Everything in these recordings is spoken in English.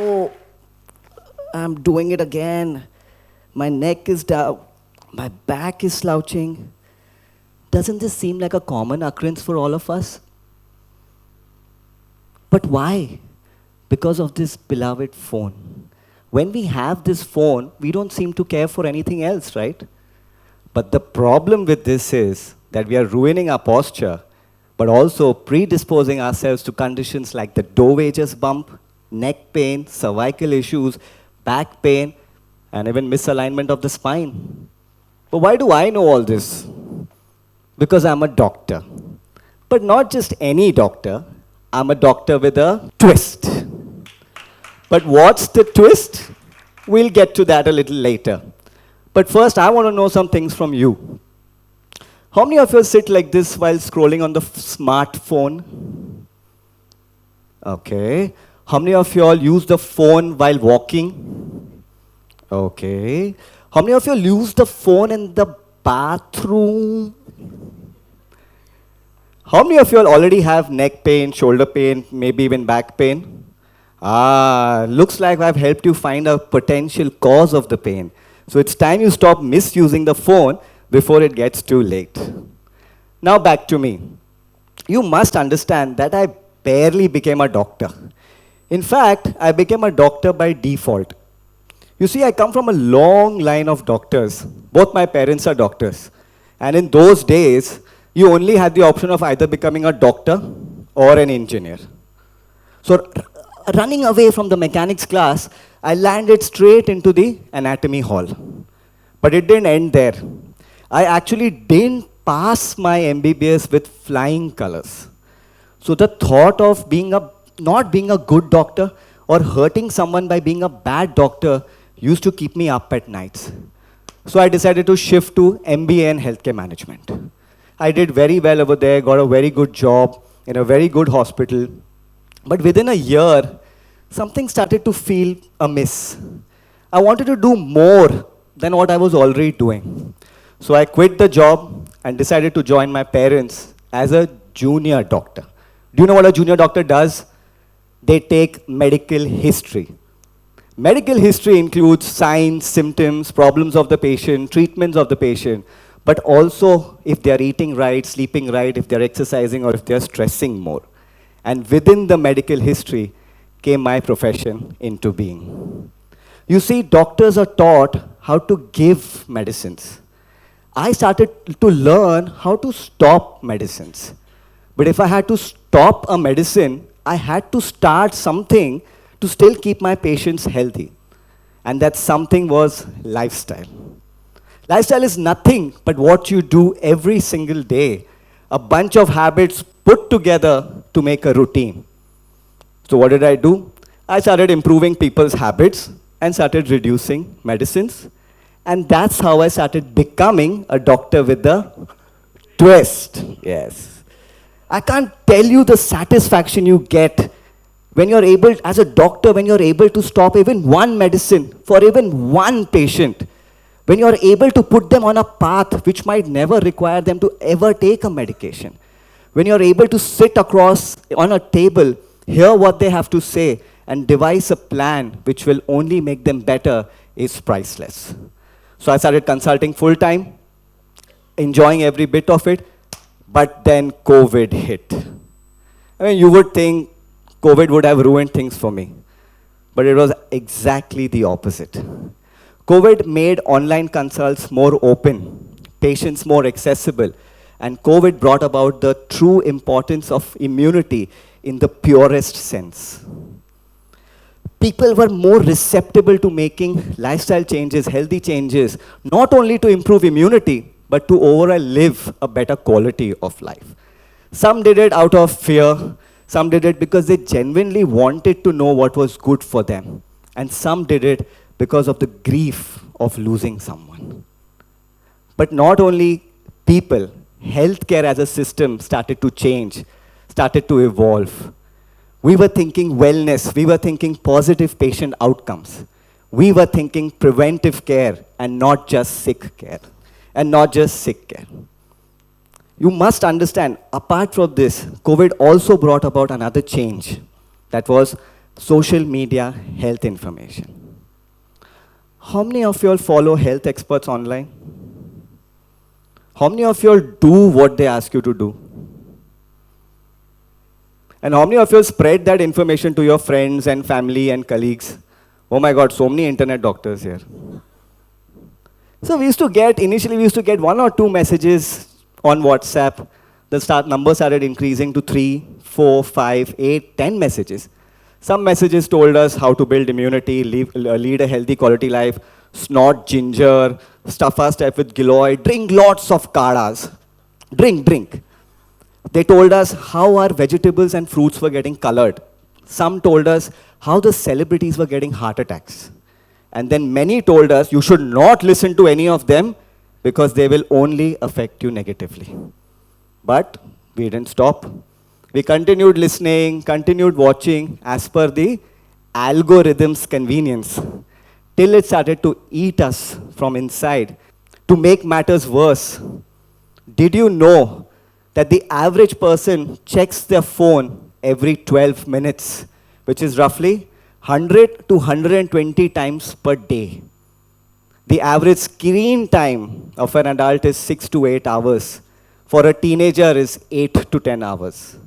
Oh, I'm doing it again. My neck is down. My back is slouching. Doesn't this seem like a common occurrence for all of us? But why? Because of this beloved phone. When we have this phone, we don't seem to care for anything else, right? But the problem with this is that we are ruining our posture, but also predisposing ourselves to conditions like the dough wages bump, neck pain, cervical issues, back pain, and even misalignment of the spine. But why do I know all this? Because I'm a doctor. But not just any doctor, I'm a doctor with a twist. But what's the twist? We'll get to that a little later. But first, I want to know some things from you. How many of you sit like this while scrolling on the smartphone? Okay. How many of you all use the phone while walking? Okay. How many of you use the phone in the bathroom? How many of you all already have neck pain, shoulder pain, maybe even back pain? Looks like I've helped you find a potential cause of the pain. So it's time you stop misusing the phone before it gets too late. Now back to me. You must understand that I barely became a doctor. In fact, I became a doctor by default. You see, I come from a long line of doctors. Both my parents are doctors. And in those days, you only had the option of either becoming a doctor or an engineer. So running away from the mechanics class, I landed straight into the anatomy hall. But it didn't end there. I actually didn't pass my MBBS with flying colors. So the thought of not being a good doctor or hurting someone by being a bad doctor used to keep me up at nights. So I decided to shift to MBA in healthcare management. I did very well over there, got a very good job in a very good hospital. But within a year, something started to feel amiss. I wanted to do more than what I was already doing. So I quit the job and decided to join my parents as a junior doctor. Do you know what a junior doctor does? They take medical history. Medical history includes signs, symptoms, problems of the patient, treatments of the patient, but also if they're eating right, sleeping right, if they're exercising, or if they're stressing more. And within the medical history came my profession into being. You see, doctors are taught how to give medicines. I started to learn how to stop medicines. But if I had to stop a medicine, I had to start something to still keep my patients healthy. And that something was lifestyle. Lifestyle is nothing but what you do every single day. A bunch of habits put together to make a routine. So what did I do? I started improving people's habits and started reducing medicines. And that's how I started becoming a doctor with a twist. Yes. I can't tell you the satisfaction you get when you're able, as a doctor, when you're able to stop even one medicine for even one patient. When you're able to put them on a path which might never require them to ever take a medication. When you're able to sit across on a table, hear what they have to say, and devise a plan which will only make them better is priceless. So I started consulting full-time, enjoying every bit of it, but then COVID hit. I mean, you would think COVID would have ruined things for me, but it was exactly the opposite. COVID made online consults more open, patients more accessible, and COVID brought about the true importance of immunity in the purest sense. People were more receptive to making lifestyle changes, healthy changes, not only to improve immunity, but to overall live a better quality of life. Some did it out of fear, some did it because they genuinely wanted to know what was good for them, and some did it because of the grief of losing someone. But not only people, healthcare as a system started to change, started to evolve. We were thinking wellness, we were thinking positive patient outcomes. We were thinking preventive care and not just sick care. You must understand, apart from this, COVID also brought about another change. That was social media health information. How many of you all follow health experts online? How many of you all do what they ask you to do? And how many of you spread that information to your friends and family and colleagues? Oh my God, so many internet doctors here. So initially we used to get 1 or 2 messages on WhatsApp. The number started increasing to 3, 4, 5, 8, 10 messages. Some messages told us how to build immunity, lead a healthy quality life, snort ginger, stuff our step with giloy, drink lots of kadas. Drink. They told us how our vegetables and fruits were getting colored. Some told us how the celebrities were getting heart attacks. And then many told us you should not listen to any of them because they will only affect you negatively. But we didn't stop. We continued listening, continued watching as per the algorithm's convenience till it started to eat us from inside. To make matters worse, did you know that the average person checks their phone every 12 minutes, which is roughly 100 to 120 times per day? The average screen time of an adult is 6 to 8 hours. For a teenager is 8 to 10 hours.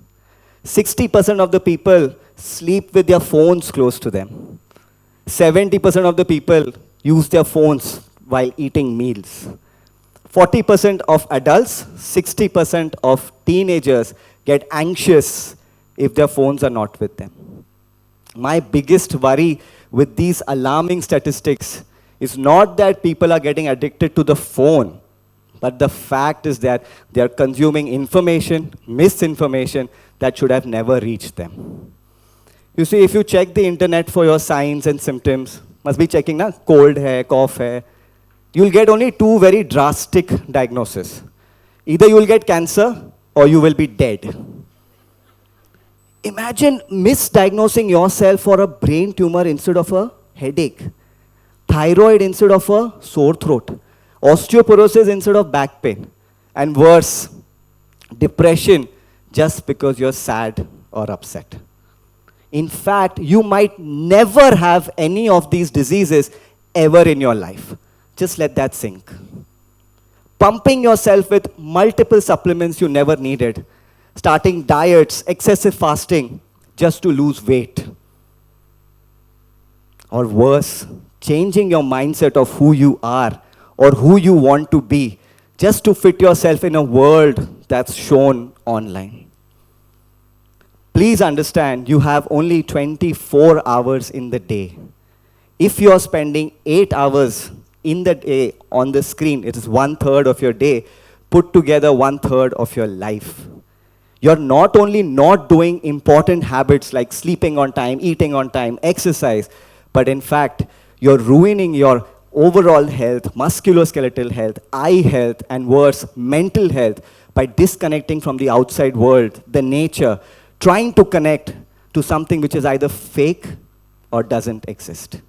60% of the people sleep with their phones close to them. 70% of the people use their phones while eating meals. 40% of adults, 60% of teenagers get anxious if their phones are not with them. My biggest worry with these alarming statistics is not that people are getting addicted to the phone, but the fact is that they are consuming information, misinformation that should have never reached them. You see, if you check the internet for your signs and symptoms, must be checking na, cold hai, cough hai, you'll get only 2 very drastic diagnoses. Either you will get cancer or you will be dead. Imagine misdiagnosing yourself for a brain tumor instead of a headache, thyroid instead of a sore throat, osteoporosis instead of back pain, and worse, depression just because you're sad or upset. In fact, you might never have any of these diseases ever in your life. Just let that sink. Pumping yourself with multiple supplements you never needed, starting diets, excessive fasting, just to lose weight. Or worse, changing your mindset of who you are or who you want to be, just to fit yourself in a world that's shown online. Please understand, you have only 24 hours in the day. If you are spending 8 hours in the day on the screen, it is 1/3 of your day, put together 1/3 of your life. You're not only not doing important habits like sleeping on time, eating on time, exercise, but in fact, you're ruining your overall health, musculoskeletal health, eye health, and worse, mental health by disconnecting from the outside world, the nature, trying to connect to something which is either fake or doesn't exist.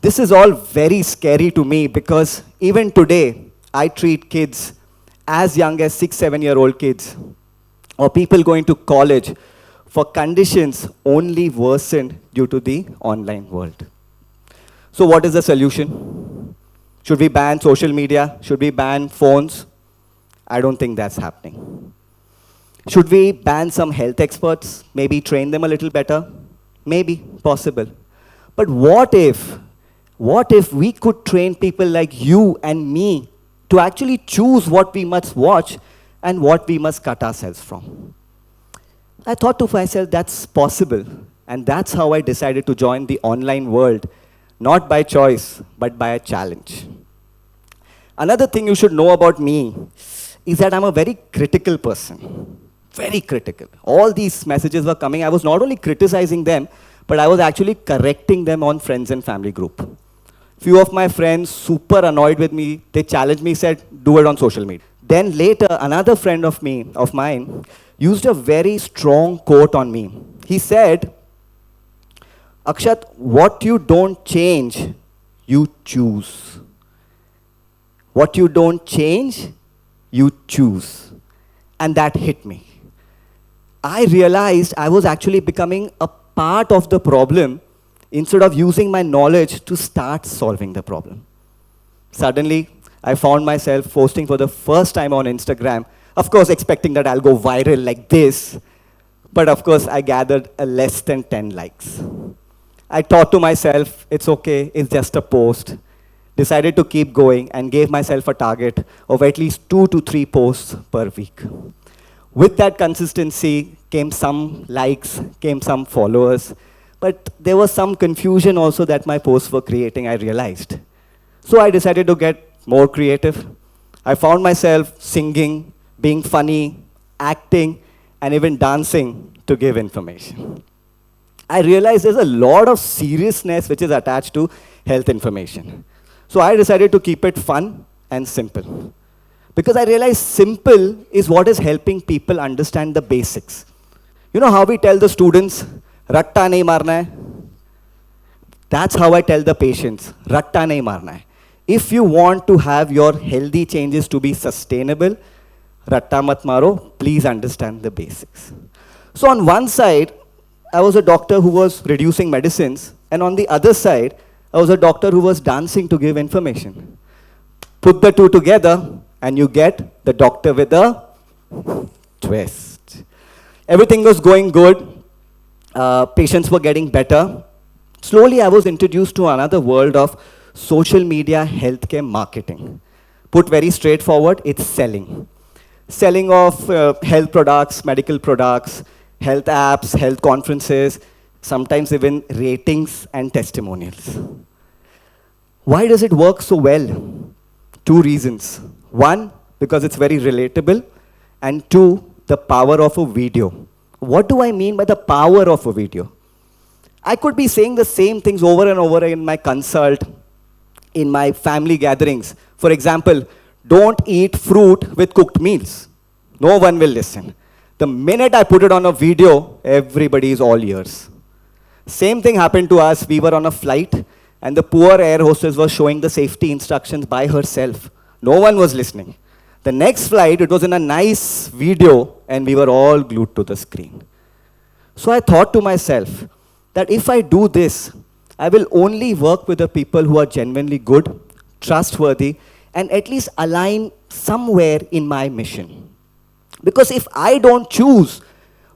This is all very scary to me because even today, I treat kids as young as 6, 7-year-old kids or people going to college for conditions only worsened due to the online world. So what is the solution? Should we ban social media? Should we ban phones? I don't think that's happening. Should we ban some health experts? Maybe train them a little better? Maybe, possible. But what if we could train people like you and me to actually choose what we must watch and what we must cut ourselves from? I thought to myself, that's possible. And that's how I decided to join the online world, not by choice, but by a challenge. Another thing you should know about me is that I'm a very critical person. Very critical. All these messages were coming. I was not only criticizing them, but I was actually correcting them on friends and family group. Few of my friends, super annoyed with me, they challenged me, said, do it on social media. Then later, another friend of mine, used a very strong quote on me. He said, Akshat, what you don't change, you choose. What you don't change, you choose. And that hit me. I realized I was actually becoming a part of the problem instead of using my knowledge to start solving the problem. Suddenly, I found myself posting for the first time on Instagram, of course expecting that I'll go viral like this, but of course I gathered a less than 10 likes. I thought to myself, it's okay, it's just a post. Decided to keep going and gave myself a target of at least 2 to 3 posts per week. With that consistency came some likes, came some followers, but there was some confusion also that my posts were creating, I realized. So I decided to get more creative. I found myself singing, being funny, acting, and even dancing to give information. I realized there's a lot of seriousness which is attached to health information. So I decided to keep it fun and simple. Because I realized simple is what is helping people understand the basics. You know how we tell the students, ratta nahi marna hai? That's how I tell the patients, ratta nahi marna hai. If you want to have your healthy changes to be sustainable, ratta mat maro, please understand the basics. So on one side, I was a doctor who was reducing medicines, and on the other side, I was a doctor who was dancing to give information. Put the two together, and you get the doctor with a twist. Everything was going good. Patients were getting better. Slowly, I was introduced to another world of social media healthcare marketing. Put very straightforward, it's selling. Selling of health products, medical products, health apps, health conferences, sometimes even ratings and testimonials. Why does it work so well? 2 reasons. 1, because it's very relatable, and 2, the power of a video. What do I mean by the power of a video? I could be saying the same things over and over in my consult, in my family gatherings. For example, don't eat fruit with cooked meals. No one will listen. The minute I put it on a video, everybody is all ears. Same thing happened to us. We were on a flight, and the poor air hostess was showing the safety instructions by herself. No one was listening. The next flight, it was in a nice video, and we were all glued to the screen. So I thought to myself that if I do this, I will only work with the people who are genuinely good, trustworthy, and at least align somewhere in my mission. Because if I don't choose,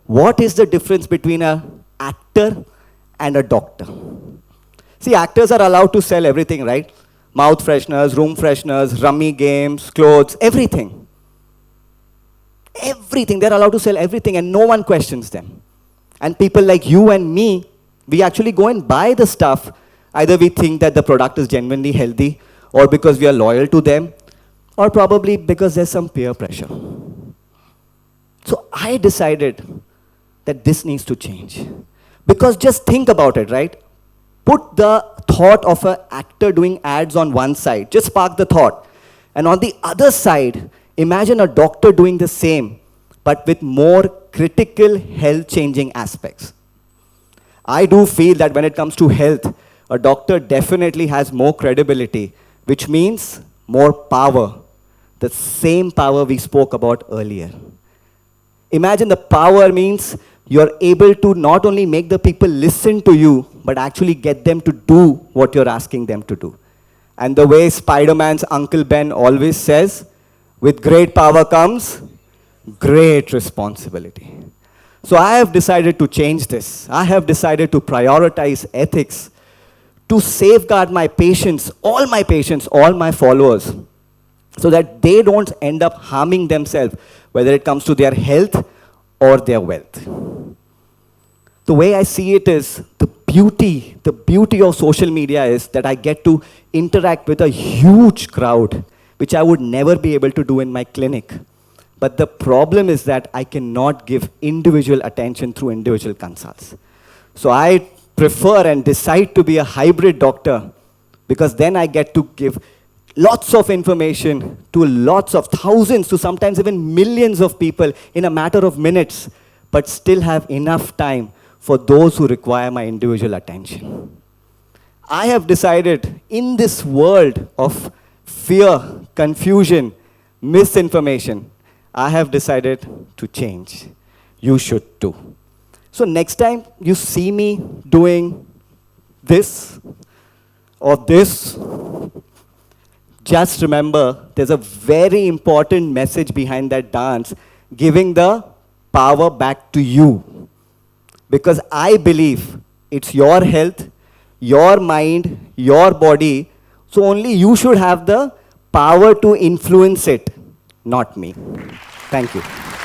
what is the difference between an actor and a doctor? See, actors are allowed to sell everything, right? Mouth fresheners, room fresheners, rummy games, clothes, everything. Everything, they're allowed to sell everything and no one questions them. And people like you and me, we actually go and buy the stuff. Either we think that the product is genuinely healthy, or because we are loyal to them, or probably because there's some peer pressure. So I decided that this needs to change. Because just think about it, right? Put the thought of an actor doing ads on one side, just spark the thought. And on the other side, imagine a doctor doing the same, but with more critical health-changing aspects. I do feel that when it comes to health, a doctor definitely has more credibility, which means more power. The same power we spoke about earlier. Imagine the power means you're able to not only make the people listen to you, but actually get them to do what you're asking them to do. And the way Spider-Man's Uncle Ben always says, with great power comes great responsibility. So I have decided to change this. I have decided to prioritize ethics, to safeguard my patients, all my followers, so that they don't end up harming themselves, whether it comes to their health or their wealth. The way I see it is, the beauty of social media is that I get to interact with a huge crowd, which I would never be able to do in my clinic. But the problem is that I cannot give individual attention through individual consults. So I prefer and decide to be a hybrid doctor, because then I get to give lots of information to lots of thousands to sometimes even millions of people in a matter of minutes, but still have enough time for those who require my individual attention. I have decided in this world of fear, confusion, misinformation, I have decided to change. You should too. So next time you see me doing this or this, just remember there's a very important message behind that dance, giving the power back to you. Because I believe it's your health, your mind, your body, so only you should have the power to influence it, not me. Thank you.